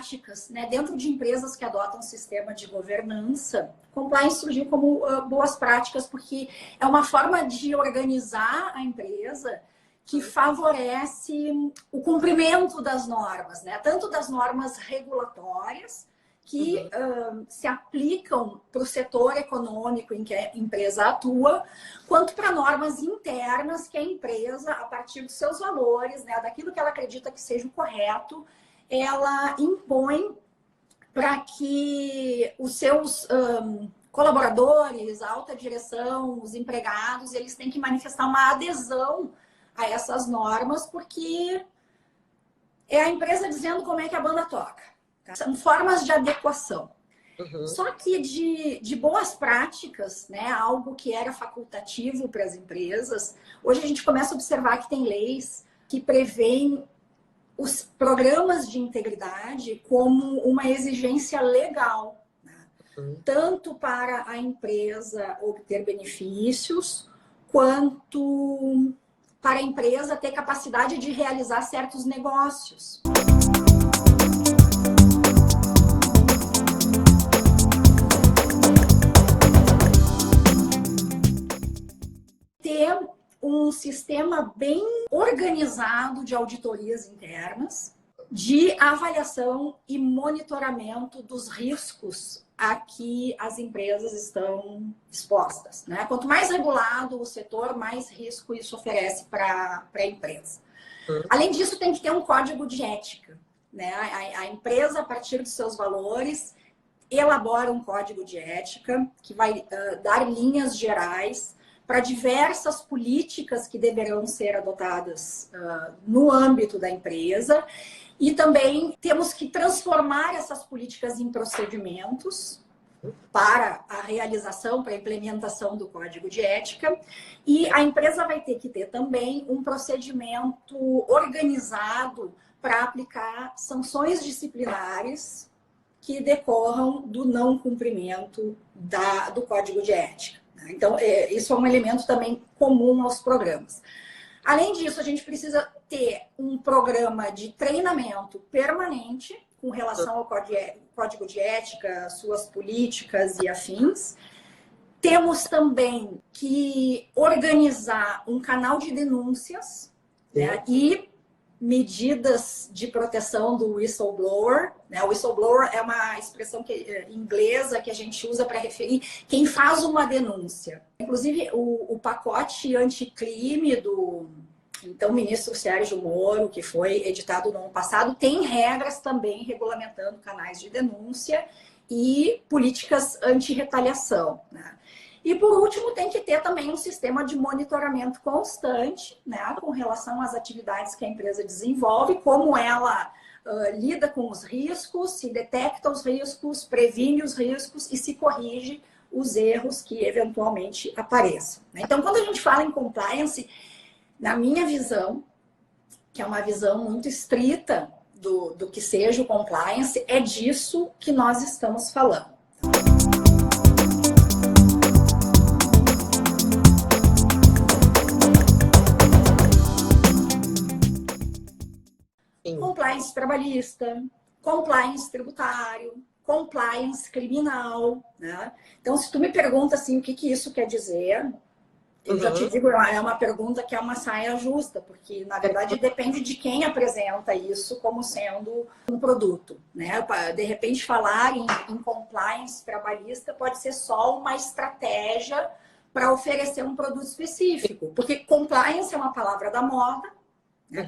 práticas, né? Dentro de empresas que adotam um sistema de governança, compliance surgiu como boas práticas, porque é uma forma de organizar a empresa que favorece o cumprimento das normas, né? Tanto das normas regulatórias, que se aplicam para o setor econômico em que a empresa atua, quanto para normas internas que a empresa, a partir dos seus valores, né, daquilo que ela acredita que seja o correto, ela impõe para que os seus colaboradores, a alta direção, os empregados, eles têm que manifestar uma adesão a essas normas, porque é a empresa dizendo como é que a banda toca. São formas de adequação. Só que de boas práticas, né, algo que era facultativo para as empresas, hoje a gente começa a observar que tem leis que prevêem os programas de integridade como uma exigência legal, né? Tanto para a empresa obter benefícios, quanto para a empresa ter capacidade de realizar certos negócios. Ter um sistema bem organizado de auditorias internas, de avaliação e monitoramento dos riscos a que as empresas estão expostas, né? Quanto mais regulado o setor, mais risco isso oferece para a empresa. Além disso, tem que ter um código de ética, né? A empresa, a partir dos seus valores, elabora um código de ética que vai dar linhas gerais para diversas políticas que deverão ser adotadas no âmbito da empresa. E também temos que transformar essas políticas em procedimentos para a realização, para a implementação do código de ética. E a empresa vai ter que ter também um procedimento organizado para aplicar sanções disciplinares que decorram do não cumprimento do código de ética. Então, isso é um elemento também comum aos programas. Além disso, a gente precisa ter um programa de treinamento permanente com relação ao código de ética, suas políticas e afins. Temos também que organizar um canal de denúncias, né, e medidas de proteção do whistleblower, né? O whistleblower é uma expressão inglesa que a gente usa para referir quem faz uma denúncia. Inclusive, o pacote anticrime do então ministro Sérgio Moro, que foi editado no ano passado, tem regras também regulamentando canais de denúncia e políticas anti-retaliação, né? E, por último, tem que ter também um sistema de monitoramento constante, né, com relação às atividades que a empresa desenvolve, como ela lida com os riscos, se detecta os riscos, previne os riscos e se corrige os erros que eventualmente apareçam. Então, quando a gente fala em compliance, na minha visão, que é uma visão muito estrita do que seja o compliance, é disso que nós estamos falando. Compliance trabalhista, compliance tributário, compliance criminal, né? Então, se tu me pergunta assim, o que isso quer dizer, eu já te digo, é uma pergunta que é uma saia justa, porque, na verdade, depende de quem apresenta isso como sendo um produto, né? De repente, falar em compliance trabalhista pode ser só uma estratégia para oferecer um produto específico, porque compliance é uma palavra da moda.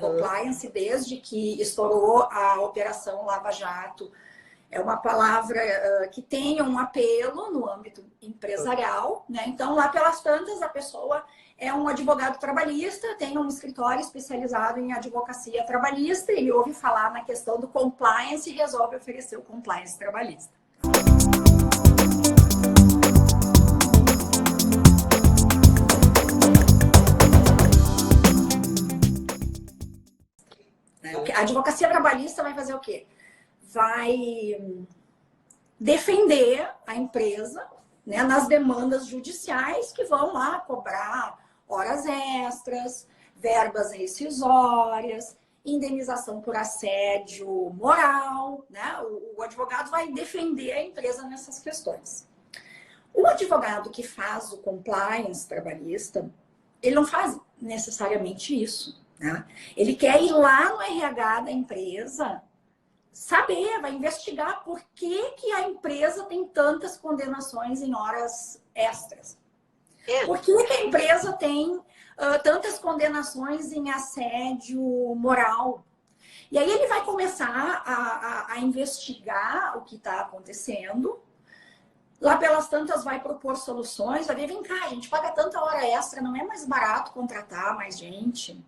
Compliance, desde que estourou a Operação Lava Jato, é uma palavra que tem um apelo no âmbito empresarial, né? Então, lá pelas tantas, a pessoa é um advogado trabalhista, tem um escritório especializado em advocacia trabalhista, ele ouve falar na questão do compliance e resolve oferecer o compliance trabalhista. A advocacia trabalhista vai fazer o quê? Vai defender a empresa, né, nas demandas judiciais que vão lá cobrar horas extras, verbas rescisórias, indenização por assédio moral, né? O advogado vai defender a empresa nessas questões. O advogado que faz o compliance trabalhista, ele não faz necessariamente isso, né? Ele quer ir lá no RH da empresa, saber, vai investigar por que a empresa tem tantas condenações em horas extras. Por que a empresa tem tantas condenações em assédio moral? E aí ele vai começar a investigar o que está acontecendo. Lá pelas tantas vai propor soluções. Vai ver, vem cá, a gente paga tanta hora extra, não é mais barato contratar mais gente?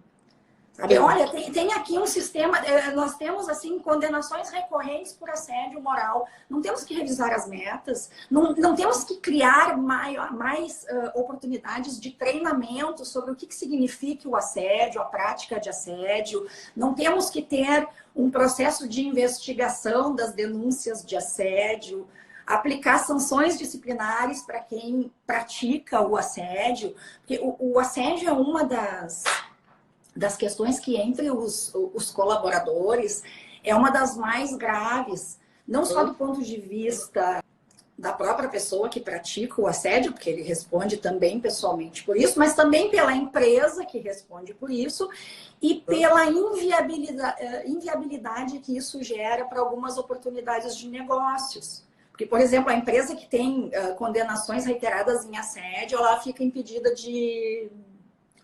Sabe? Olha, tem aqui um sistema, nós temos assim condenações recorrentes por assédio moral, não temos que revisar as metas, não temos que criar mais oportunidades de treinamento sobre o que significa o assédio, a prática de assédio, não temos que ter um processo de investigação das denúncias de assédio, aplicar sanções disciplinares para quem pratica o assédio, porque o assédio é uma das questões que entre os colaboradores é uma das mais graves, não só do ponto de vista da própria pessoa que pratica o assédio, porque ele responde também pessoalmente por isso, mas também pela empresa que responde por isso e pela inviabilidade que isso gera para algumas oportunidades de negócios. Porque, por exemplo, a empresa que tem condenações reiteradas em assédio, ela fica impedida de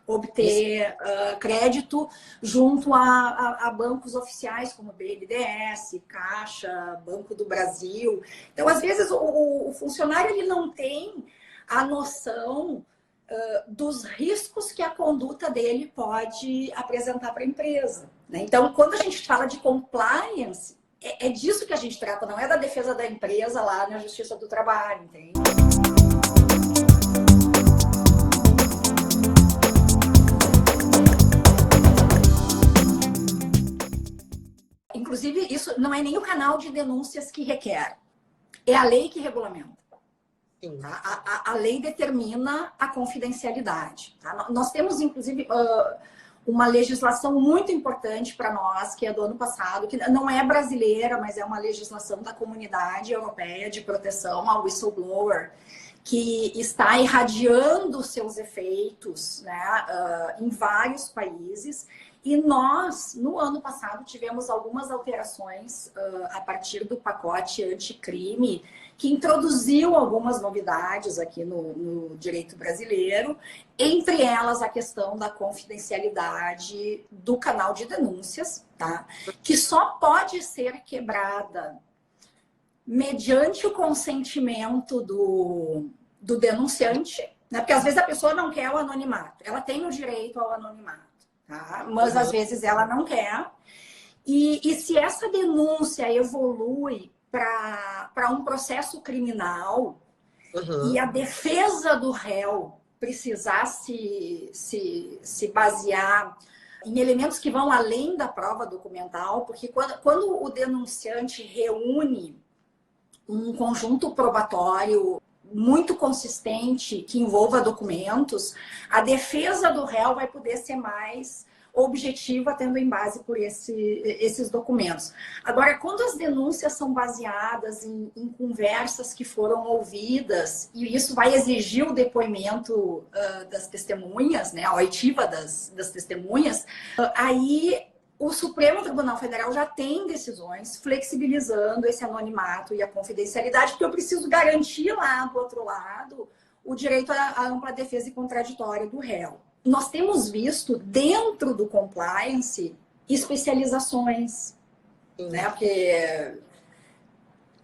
obter crédito junto a bancos oficiais como BNDES, Caixa, Banco do Brasil. Então, às vezes, o funcionário ele não tem a noção dos riscos que a conduta dele pode apresentar para a empresa, né? Então, quando a gente fala de compliance, é disso que a gente trata, não é da defesa da empresa lá na Justiça do Trabalho, entende? Inclusive, isso não é nem o canal de denúncias que requer, é a lei que regulamenta. A lei determina a confidencialidade. Tá? Nós temos, inclusive, uma legislação muito importante para nós, que é do ano passado, que não é brasileira, mas é uma legislação da Comunidade Europeia de Proteção ao Whistleblower, que está irradiando seus efeitos, né, em vários países. E nós, no ano passado, tivemos algumas alterações a partir do pacote anticrime, que introduziu algumas novidades aqui no direito brasileiro, entre elas a questão da confidencialidade do canal de denúncias, tá? Que só pode ser quebrada mediante o consentimento do denunciante, né? Porque às vezes a pessoa não quer o anonimato, ela tem o direito ao anonimato, tá? Mas às vezes ela não quer. E se essa denúncia evolui para um processo criminal e a defesa do réu precisar se basear em elementos que vão além da prova documental, porque quando o denunciante reúne um conjunto probatório muito consistente que envolva documentos, a defesa do réu vai poder ser mais objetiva, tendo em base por esses documentos. Agora, quando as denúncias são baseadas em conversas que foram ouvidas, e isso vai exigir o depoimento das testemunhas, né, a oitiva das testemunhas, aí o Supremo Tribunal Federal já tem decisões flexibilizando esse anonimato e a confidencialidade, porque eu preciso garantir lá do outro lado o direito à ampla defesa e contraditória do réu. Nós temos visto dentro do compliance especializações, né? Porque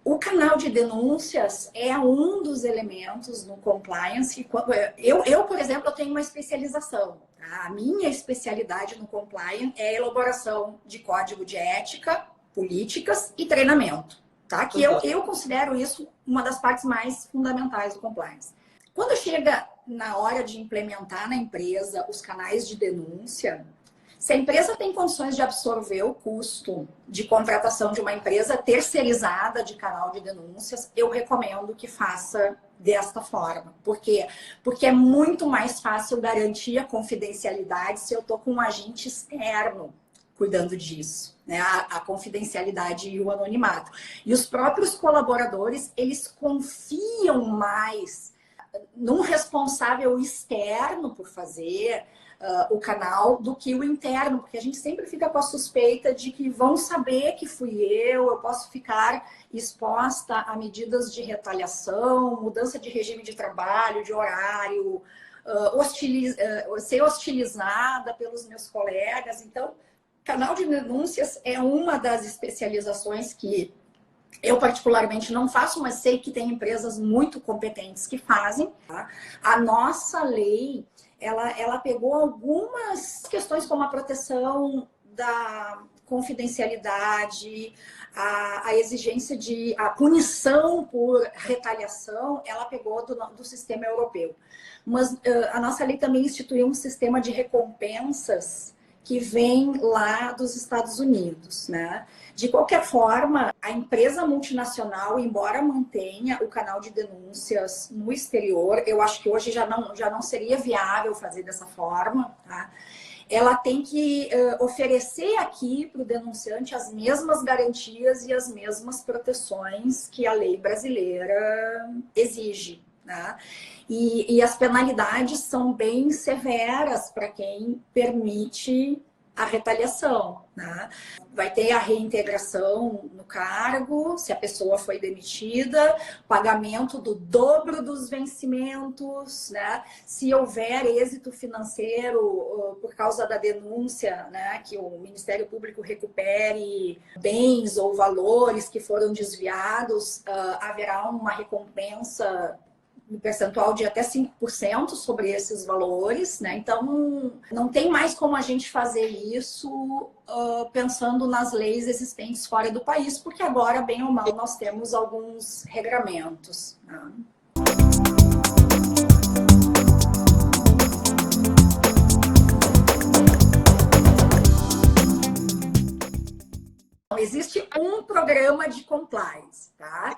o canal de denúncias é um dos elementos no compliance. Eu, por exemplo, eu tenho uma especialização. Tá? A minha especialidade no compliance é a elaboração de código de ética, políticas e treinamento. Tá? Que eu considero isso uma das partes mais fundamentais do compliance. Quando chega na hora de implementar na empresa os canais de denúncia, se a empresa tem condições de absorver o custo de contratação de uma empresa terceirizada de canal de denúncias, eu recomendo que faça desta forma. Por quê? Porque é muito mais fácil garantir a confidencialidade se eu estou com um agente externo cuidando disso, né? A confidencialidade e o anonimato. E os próprios colaboradores, eles confiam mais num responsável externo por fazer o canal do que o interno, porque a gente sempre fica com a suspeita de que vão saber que fui eu posso ficar exposta a medidas de retaliação, mudança de regime de trabalho, de horário, ser hostilizada pelos meus colegas. Então, canal de denúncias é uma das especializações que eu particularmente não faço, mas sei que tem empresas muito competentes que fazem. Tá? A nossa lei, ela pegou algumas questões como a proteção da confidencialidade, a exigência de a punição por retaliação, ela pegou do sistema europeu. Mas a nossa lei também instituiu um sistema de recompensas que vem lá dos Estados Unidos, né? De qualquer forma, a empresa multinacional, embora mantenha o canal de denúncias no exterior, eu acho que hoje já não seria viável fazer dessa forma, tá? Ela tem que oferecer aqui para o denunciante as mesmas garantias e as mesmas proteções que a lei brasileira exige. Né? E as penalidades são bem severas para quem permite a retaliação. Né? Vai ter a reintegração no cargo, se a pessoa foi demitida, pagamento do dobro dos vencimentos, né? Se houver êxito financeiro por causa da denúncia, né? Que o Ministério Público recupere bens ou valores que foram desviados, haverá uma recompensa no percentual de até 5% sobre esses valores, né? Então, não tem mais como a gente fazer isso pensando nas leis existentes fora do país, porque agora, bem ou mal, nós temos alguns regramentos. Né? Existe um programa de compliance, tá?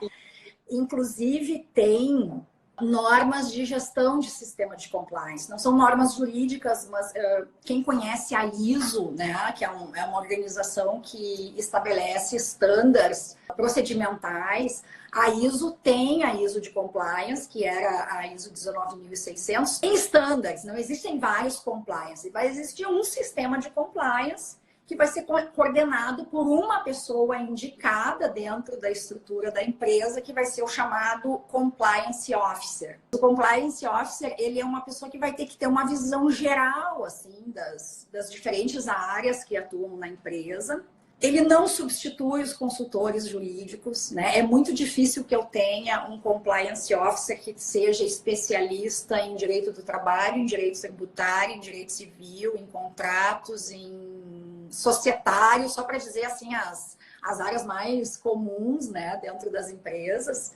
Inclusive, tem normas de gestão de sistema de compliance. Não são normas jurídicas, mas quem conhece a ISO, né, que é uma organização que estabelece estándares procedimentais, a ISO tem a ISO de compliance, que era a ISO 19600. Tem estándares, não existem vários compliance. Vai existir um sistema de compliance que vai ser coordenado por uma pessoa indicada dentro da estrutura da empresa, que vai ser o chamado Compliance Officer. O Compliance Officer, ele é uma pessoa que vai ter que ter uma visão geral, assim, das diferentes áreas que atuam na empresa. Ele não substitui os consultores jurídicos, né? É muito difícil que eu tenha um Compliance Officer que seja especialista em direito do trabalho, em direito tributário, em direito civil, em contratos, em societário, só para dizer assim as áreas mais comuns, né, dentro das empresas.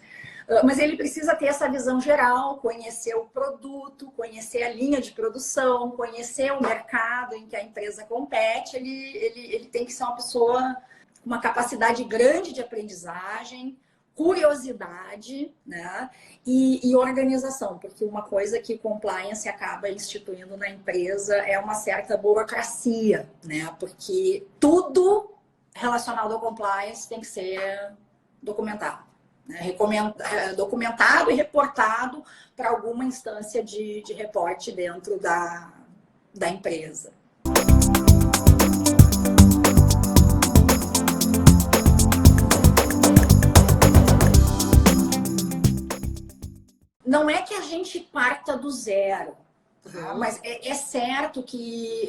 Mas ele precisa ter essa visão geral, conhecer o produto, conhecer a linha de produção, conhecer o mercado em que a empresa compete. Ele tem que ser uma pessoa com uma capacidade grande de aprendizagem, curiosidade, né? E organização, porque uma coisa que compliance acaba instituindo na empresa é uma certa burocracia, né? Porque tudo relacionado ao compliance tem que ser documentado, né? Documentado e reportado para alguma instância de reporte dentro da empresa. Não é que a gente parta do zero, tá? Mas é certo que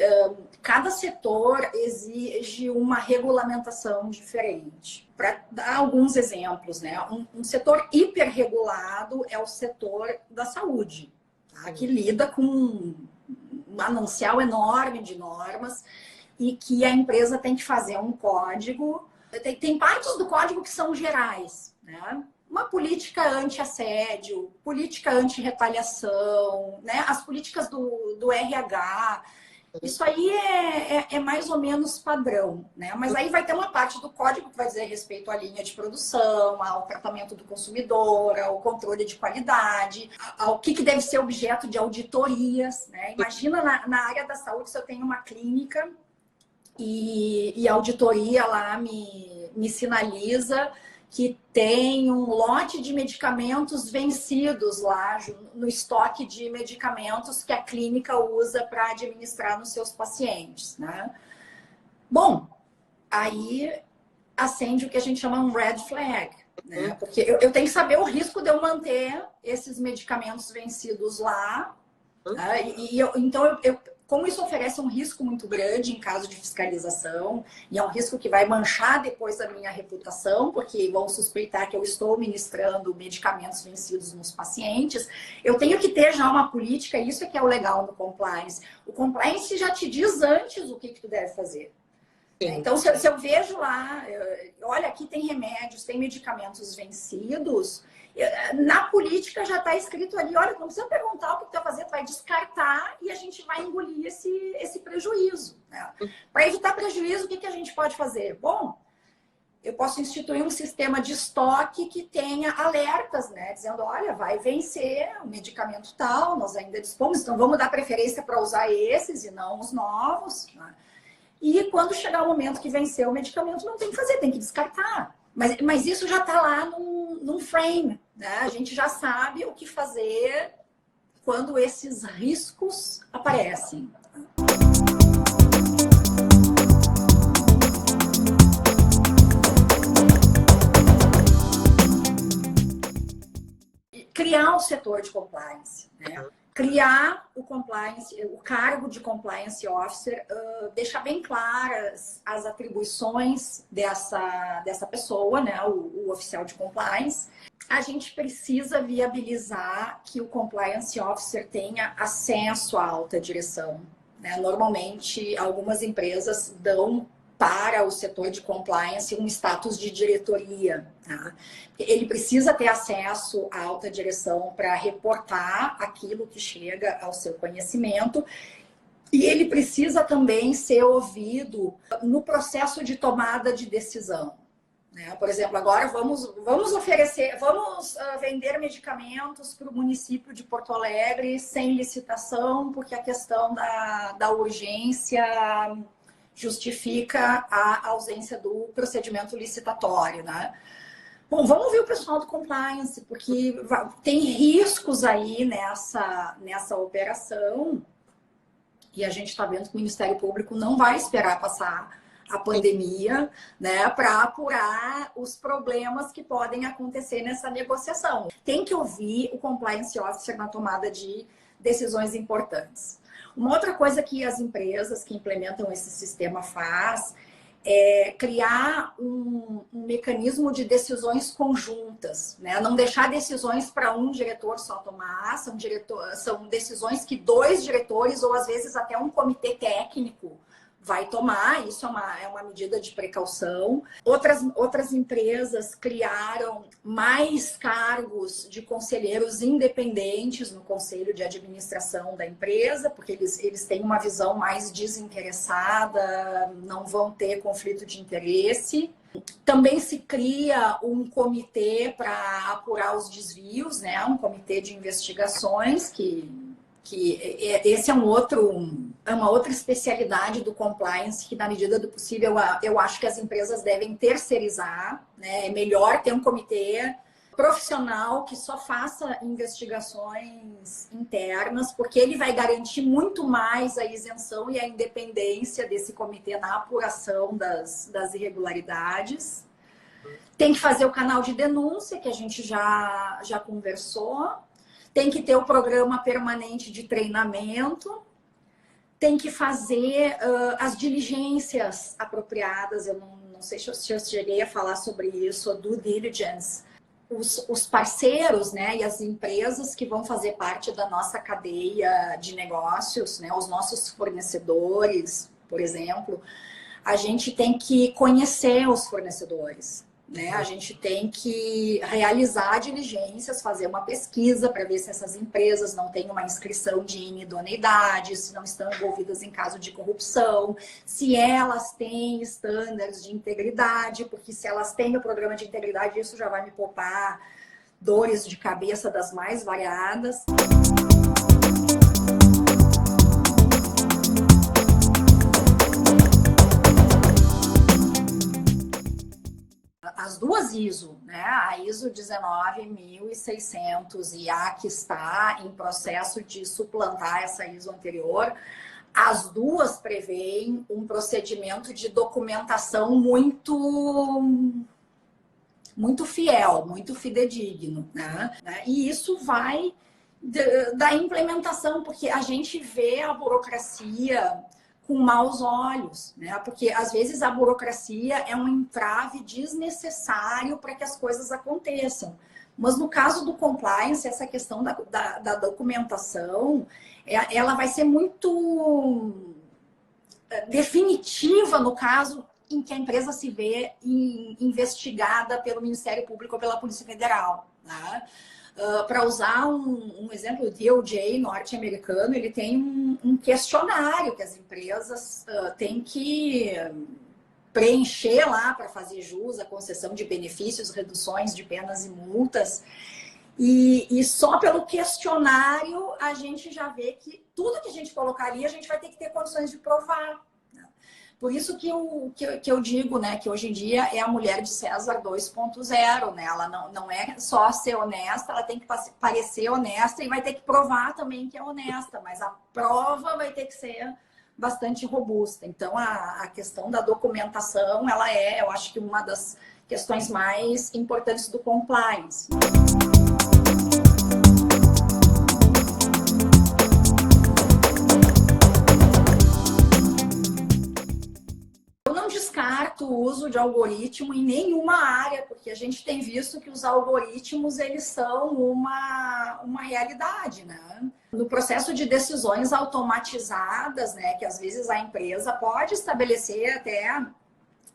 cada setor exige uma regulamentação diferente. Para dar alguns exemplos, né? Um setor hiperregulado é o setor da saúde, tá? Que lida com um manancial enorme de normas e que a empresa tem que fazer um código. Tem partes do código que são gerais, né? Uma política anti-assédio, política anti-retaliação, né? As políticas do RH. Isso aí é mais ou menos padrão, né? Mas aí vai ter uma parte do código que vai dizer respeito à linha de produção, ao tratamento do consumidor, ao controle de qualidade, ao que deve ser objeto de auditorias, né? Imagina na área da saúde, se eu tenho uma clínica e a auditoria lá me sinaliza que tem um lote de medicamentos vencidos lá no estoque de medicamentos que a clínica usa para administrar nos seus pacientes, né? Bom, aí acende o que a gente chama um red flag, né? Porque eu tenho que saber o risco de eu manter esses medicamentos vencidos lá, né? Então, como isso oferece um risco muito grande em caso de fiscalização, e é um risco que vai manchar depois a minha reputação, porque vão suspeitar que eu estou ministrando medicamentos vencidos nos pacientes, eu tenho que ter já uma política, e isso é que é o legal no compliance. O compliance já te diz antes o que tu deve fazer. Então, se eu vejo lá, olha, aqui tem remédios, tem medicamentos vencidos, na política já está escrito ali, olha, não precisa perguntar o que tu vai fazer, tu vai descartar e a gente vai engolir esse prejuízo, né? Para evitar prejuízo, o que a gente pode fazer? Bom, eu posso instituir um sistema de estoque que tenha alertas, né? Dizendo, olha, vai vencer o medicamento tal, nós ainda dispomos, então vamos dar preferência para usar esses e não os novos, né? E quando chegar o momento que vencer o medicamento, não tem que fazer, tem que descartar. Mas isso já está lá num frame, né? A gente já sabe o que fazer quando esses riscos aparecem. Criar o setor de compliance, né? Criar o compliance, o cargo de compliance officer, deixar bem claras as atribuições dessa pessoa, né, o oficial de compliance. A gente precisa viabilizar que o compliance officer tenha acesso à alta direção, né? Normalmente, algumas empresas dão para o setor de compliance um status de diretoria, tá? Ele precisa ter acesso à alta direção para reportar aquilo que chega ao seu conhecimento e ele precisa também ser ouvido no processo de tomada de decisão, né? Por exemplo, agora vamos vender medicamentos para o município de Porto Alegre sem licitação, porque a questão da urgência justifica a ausência do procedimento licitatório, né? Bom, vamos ouvir o pessoal do compliance, porque tem riscos aí nessa operação e a gente está vendo que o Ministério Público não vai esperar passar a pandemia, né, para apurar os problemas que podem acontecer nessa negociação. Tem que ouvir o compliance officer na tomada de decisões importantes. Uma outra coisa que as empresas que implementam esse sistema faz é criar um mecanismo de decisões conjuntas, né? Não deixar decisões para um diretor só tomar, são decisões que 2 diretores ou às vezes até um comitê técnico vai tomar, isso é uma medida de precaução. Outras empresas criaram mais cargos de conselheiros independentes no conselho de administração da empresa, porque eles têm uma visão mais desinteressada, não vão ter conflito de interesse. Também se cria um comitê para apurar os desvios, né? Um comitê de investigações que esse é uma outra especialidade do compliance que, na medida do possível, eu acho que as empresas devem terceirizar, né? É melhor ter um comitê profissional que só faça investigações internas, porque ele vai garantir muito mais a isenção e a independência desse comitê na apuração das irregularidades. Tem que fazer o canal de denúncia, que a gente já conversou. Tem que ter o programa permanente de treinamento, tem que fazer as diligências apropriadas. Eu não sei se eu cheguei a falar sobre isso, a due diligence. Os parceiros, né, e as empresas que vão fazer parte da nossa cadeia de negócios, né, os nossos fornecedores, por exemplo, a gente tem que conhecer os fornecedores. Né? A gente tem que realizar diligências, fazer uma pesquisa para ver se essas empresas não têm uma inscrição de inidoneidade, se não estão envolvidas em caso de corrupção, se elas têm estándares de integridade, porque se elas têm o programa de integridade, isso já vai me poupar dores de cabeça das mais variadas. as duas ISO, né? A ISO 19600 e a que está em processo de suplantar essa ISO anterior, as duas prevêem um procedimento de documentação muito fiel, muito fidedigno, né? E isso vai da implementação, porque a gente vê a burocracia com maus olhos, né? Porque às vezes a burocracia é um entrave desnecessário para que as coisas aconteçam. Mas no caso do compliance, essa questão da documentação, ela vai ser muito definitiva no caso em que a empresa se vê investigada pelo Ministério Público ou pela Polícia Federal, né? Para usar um exemplo, o DOJ norte-americano, ele tem um questionário que as empresas têm que preencher lá para fazer jus à concessão de benefícios, reduções de penas e multas. E só pelo questionário a gente já vê que tudo que a gente colocaria, a gente vai ter que ter condições de provar. Por isso que eu digo, né, que hoje em dia é a mulher de César 2.0, né? Ela não é só ser honesta, ela tem que parecer honesta e vai ter que provar também que é honesta, mas a prova vai ter que ser bastante robusta. Então, a questão da documentação, ela é, eu acho que uma das questões mais importantes do compliance. Descarto o uso de algoritmo em nenhuma área, porque a gente tem visto que os algoritmos eles são uma realidade, né? No processo de decisões automatizadas, né, que às vezes a empresa pode estabelecer até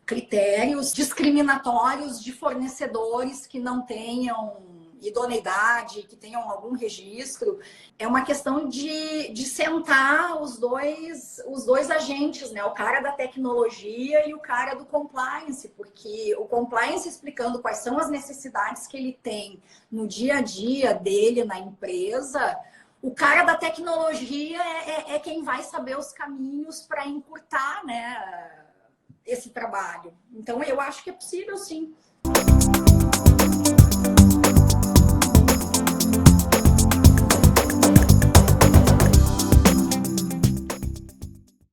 critérios discriminatórios de fornecedores que não tenham idoneidade, que tenham algum registro. É uma questão de sentar os dois agentes, né? O cara da tecnologia e o cara do compliance, porque o compliance explicando quais são as necessidades que ele tem no dia a dia dele na empresa, o cara da tecnologia é quem vai saber os caminhos para encurtar, né, esse trabalho. Então, eu acho que é possível, sim.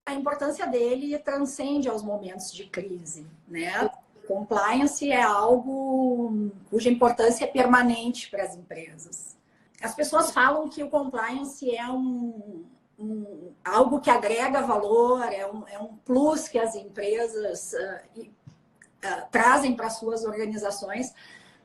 A importância dele transcende aos momentos de crise, né? Compliance é algo cuja importância é permanente para as empresas. As pessoas falam que o compliance é algo que agrega valor, é um plus que as empresas trazem para suas organizações,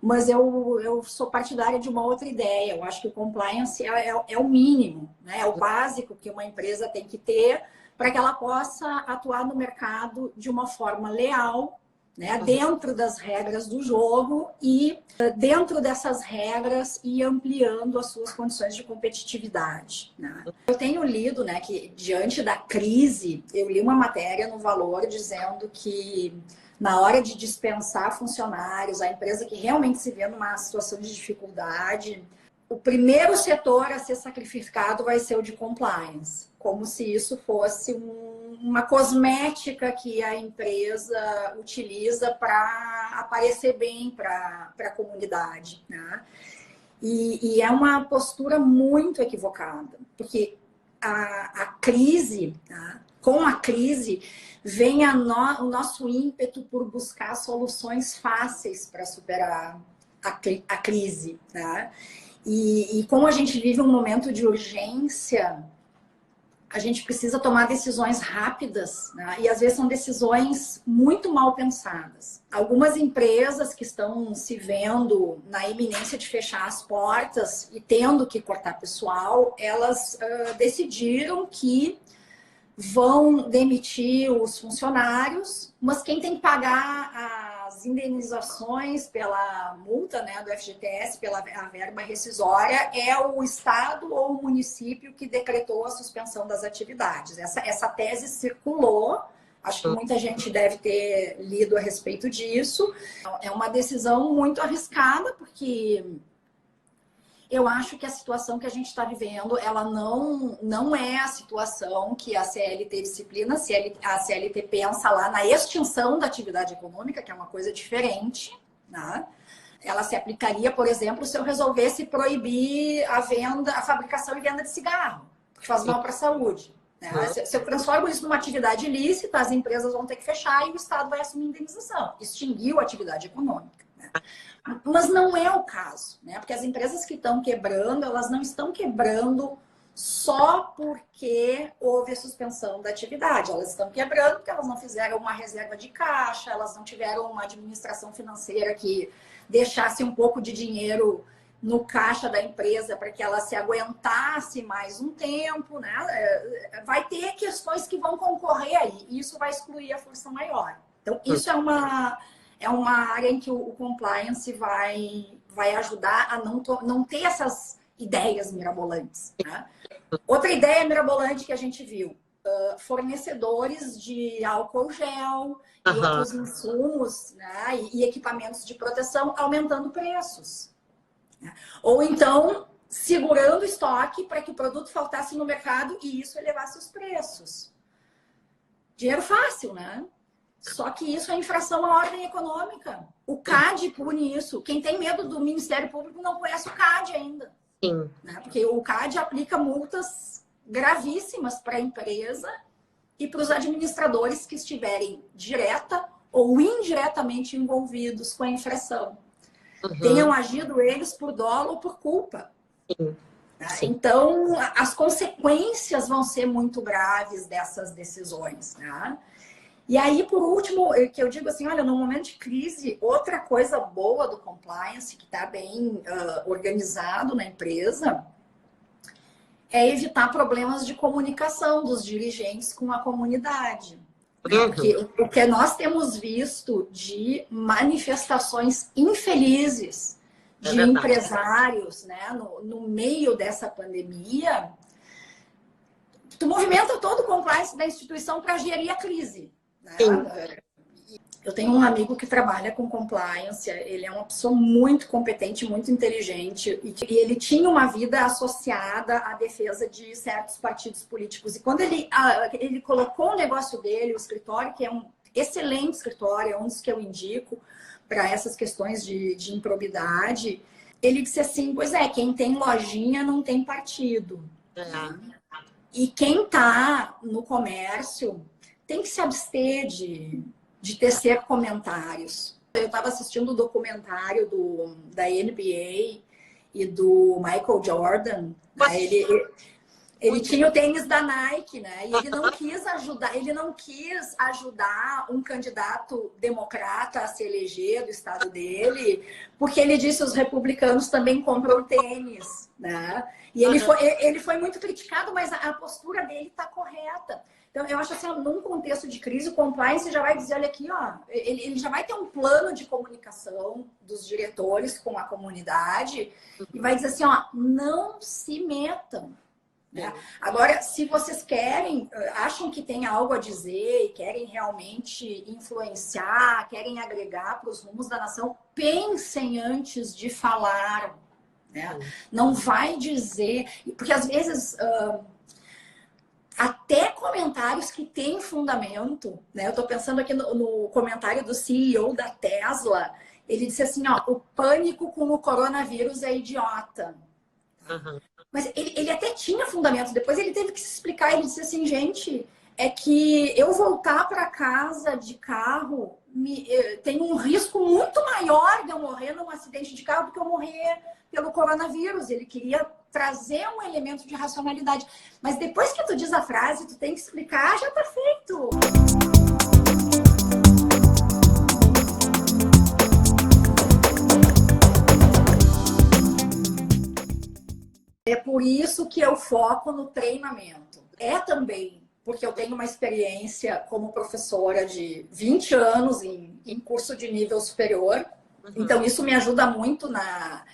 mas eu sou partidária de uma outra ideia. Eu acho que o compliance é o mínimo, né? É o básico que uma empresa tem que ter para que ela possa atuar no mercado de uma forma leal, né? Dentro das regras do jogo e dentro dessas regras ir ampliando as suas condições de competitividade, né? Eu tenho lido, né, que diante da crise, eu li uma matéria no Valor dizendo que na hora de dispensar funcionários, a empresa que realmente se vê numa situação de dificuldade, o primeiro setor a ser sacrificado vai ser o de compliance, como se isso fosse uma cosmética que a empresa utiliza para aparecer bem para a comunidade, né? E é uma postura muito equivocada, porque a crise, tá? Com a crise, vem o nosso ímpeto por buscar soluções fáceis para superar a crise, tá? E como a gente vive um momento de urgência, a gente precisa tomar decisões rápidas, né? E às vezes são decisões muito mal pensadas. Algumas empresas que estão se vendo na iminência de fechar as portas e tendo que cortar pessoal, elas decidiram que vão demitir os funcionários, mas quem tem que pagar as indenizações pela multa, né, do FGTS, pela a verba rescisória, é o Estado ou o município que decretou a suspensão das atividades. Essa tese circulou, acho que muita gente deve ter lido a respeito disso. É uma decisão muito arriscada, porque eu acho que a situação que a gente está vivendo, ela não é a situação que a CLT disciplina. A CLT pensa lá na extinção da atividade econômica, que é uma coisa diferente, né? Ela se aplicaria, por exemplo, se eu resolvesse proibir a fabricação e venda de cigarro, porque faz mal para a saúde. Né? Se eu transformo isso numa atividade ilícita, as empresas vão ter que fechar e o Estado vai assumir indenização. Extinguiu a atividade econômica. Né? Mas não é o caso, né? Porque as empresas que estão quebrando, elas não estão quebrando só porque houve a suspensão da atividade. Elas estão quebrando porque elas não fizeram uma reserva de caixa, elas não tiveram uma administração financeira que deixasse um pouco de dinheiro no caixa da empresa para que ela se aguentasse mais um tempo, né? Vai ter questões que vão concorrer aí, e isso vai excluir a força maior. Então, isso é uma área em que o compliance vai ajudar a não ter essas ideias mirabolantes. Né? Outra ideia mirabolante que a gente viu, fornecedores de álcool gel e outros insumos, né? e equipamentos de proteção aumentando preços. Né? Ou então, segurando estoque para que o produto faltasse no mercado e isso elevasse os preços. Dinheiro fácil, né? Só que isso é infração à ordem econômica. O CAD pune isso. Quem tem medo do Ministério Público não conhece o CAD ainda. Sim. Né? Porque o CAD aplica multas gravíssimas para a empresa e para os administradores que estiverem direta ou indiretamente envolvidos com a infração. Tenham agido eles por dolo ou por culpa. Sim. Sim. Então, as consequências vão ser muito graves dessas decisões. Né? E aí, por último, que eu digo assim, olha, no momento de crise, outra coisa boa do compliance, que está bem organizado na empresa, é evitar problemas de comunicação dos dirigentes com a comunidade. Porque o que nós temos visto de manifestações infelizes de empresários, né, no meio dessa pandemia, tu movimenta todo o compliance da instituição para gerir a crise. Né? Eu tenho um amigo que trabalha com compliance, ele é uma pessoa muito competente, muito inteligente, e ele tinha uma vida associada à defesa de certos partidos políticos. E quando ele colocou o negócio dele, o escritório, que é um excelente escritório, é um dos que eu indico para essas questões de improbidade, ele disse assim, pois é, quem tem lojinha não tem partido. E quem está no comércio tem que se abster de tecer comentários. Eu estava assistindo o documentário da NBA e do Michael Jordan. Né? Ele tinha o tênis da Nike, né? E ele não quis ajudar um candidato democrata a se eleger do estado dele, porque ele disse que os republicanos também compram tênis, né? E ele foi muito criticado, mas a postura dele está correta. Então, eu acho assim, num contexto de crise, o compliance já vai dizer, olha aqui, ó, ele já vai ter um plano de comunicação dos diretores com a comunidade e vai dizer assim, ó, não se metam. Né? Agora, se vocês querem, acham que tem algo a dizer e querem realmente influenciar, querem agregar para os rumos da nação, pensem antes de falar. Né? Não vai dizer... Porque às vezes... até comentários que têm fundamento, né? Eu estou pensando aqui no comentário do CEO da Tesla, ele disse assim, ó, o pânico com o coronavírus é idiota. Mas ele até tinha fundamento, depois ele teve que se explicar, ele disse assim, gente, é que eu voltar para casa de carro tem um risco muito maior de eu morrer num acidente de carro do que eu morrer pelo coronavírus. Ele queria trazer um elemento de racionalidade. Mas depois que tu diz a frase, tu tem que explicar, já tá feito. É por isso que eu foco no treinamento. É também porque eu tenho uma experiência como professora de 20 anos em curso de nível superior. Então, isso me ajuda muito na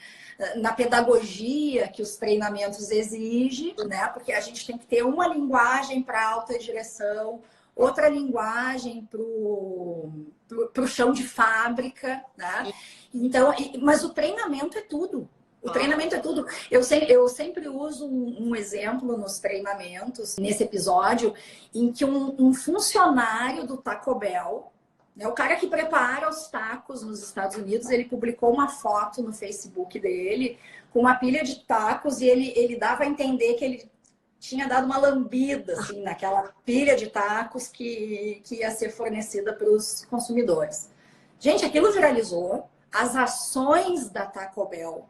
pedagogia que os treinamentos exigem, né? Porque a gente tem que ter uma linguagem para alta direção, outra linguagem para o chão de fábrica, né? Então, mas o treinamento é tudo. O treinamento é tudo. Eu sempre uso um exemplo nos treinamentos, nesse episódio, em que um funcionário do Taco Bell O cara que prepara os tacos nos Estados Unidos, ele publicou uma foto no Facebook dele com uma pilha de tacos e ele dava a entender que ele tinha dado uma lambida assim, naquela pilha de tacos que ia ser fornecida para os consumidores. Gente, aquilo viralizou, as ações da Taco Bell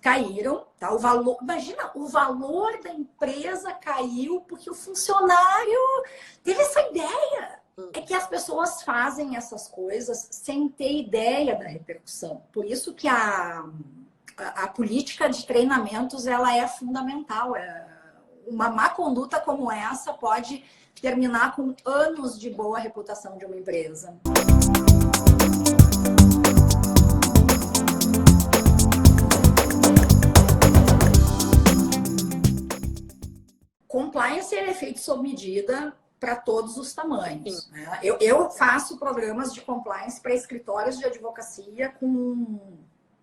caíram, tá? O valor, imagina, o valor da empresa caiu porque o funcionário teve essa ideia. É que as pessoas fazem essas coisas sem ter ideia da repercussão. Por isso que a política de treinamentos ela é fundamental. Uma má conduta como essa pode terminar com anos de boa reputação de uma empresa. Compliance é feito sob medida para todos os tamanhos. Né? Eu faço programas de compliance para escritórios de advocacia com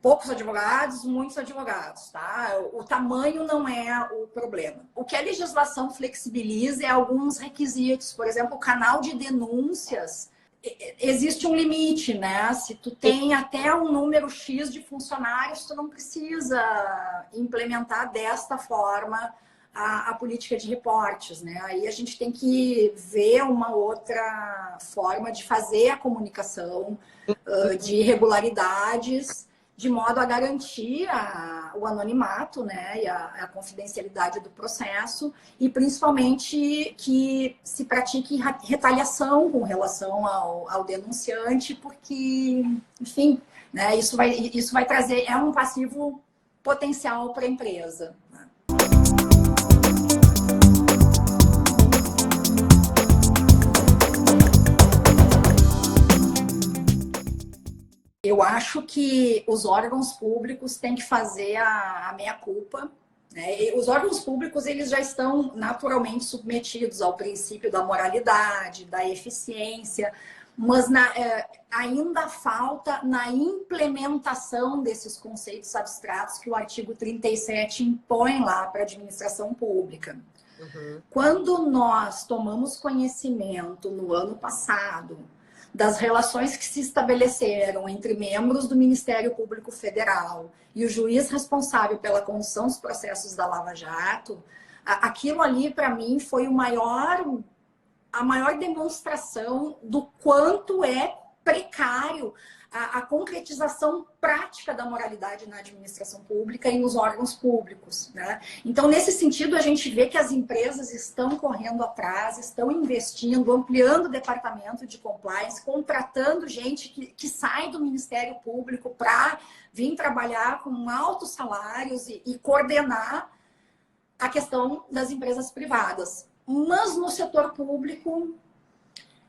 poucos advogados, muitos advogados. Tá? O tamanho não é o problema. O que a legislação flexibiliza é alguns requisitos. Por exemplo, o canal de denúncias. Existe um limite, né? Se tu tem até um número X de funcionários, tu não precisa implementar desta forma a política de reportes, né? Aí a gente tem que ver uma outra forma de fazer a comunicação de irregularidades, de modo a garantir o anonimato, né? E a confidencialidade do processo, e principalmente que se pratique retaliação com relação ao denunciante, porque, enfim, né? Isso vai trazer, é um passivo potencial para a empresa. Né? Eu acho que os órgãos públicos têm que fazer a meia-culpa. Né? Os órgãos públicos eles já estão naturalmente submetidos ao princípio da moralidade, da eficiência, mas ainda falta na implementação desses conceitos abstratos que o artigo 37 impõe lá para a administração pública. Uhum. Quando nós tomamos conhecimento no ano passado das relações que se estabeleceram entre membros do Ministério Público Federal e o juiz responsável pela condução dos processos da Lava Jato, aquilo ali, para mim, foi a maior demonstração do quanto é precário a concretização prática da moralidade na administração pública e nos órgãos públicos. Né? Então, nesse sentido, a gente vê que as empresas estão correndo atrás, estão investindo, ampliando o departamento de compliance, contratando gente que sai do Ministério Público para vir trabalhar com altos salários e coordenar a questão das empresas privadas. Mas no setor público,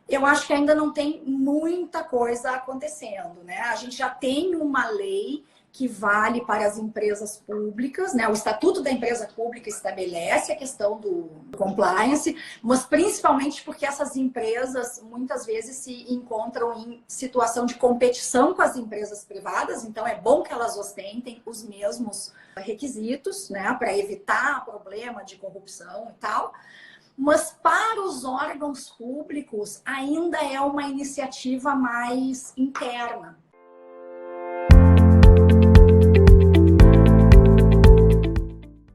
eu acho que ainda não tem muita coisa acontecendo, né? A gente já tem uma lei que vale para as empresas públicas, né? O Estatuto da Empresa Pública estabelece a questão do compliance, mas principalmente porque essas empresas muitas vezes se encontram em situação de competição com as empresas privadas, então é bom que elas ostentem os mesmos requisitos, né? Para evitar problema de corrupção e tal. Mas para os órgãos públicos ainda é uma iniciativa mais interna.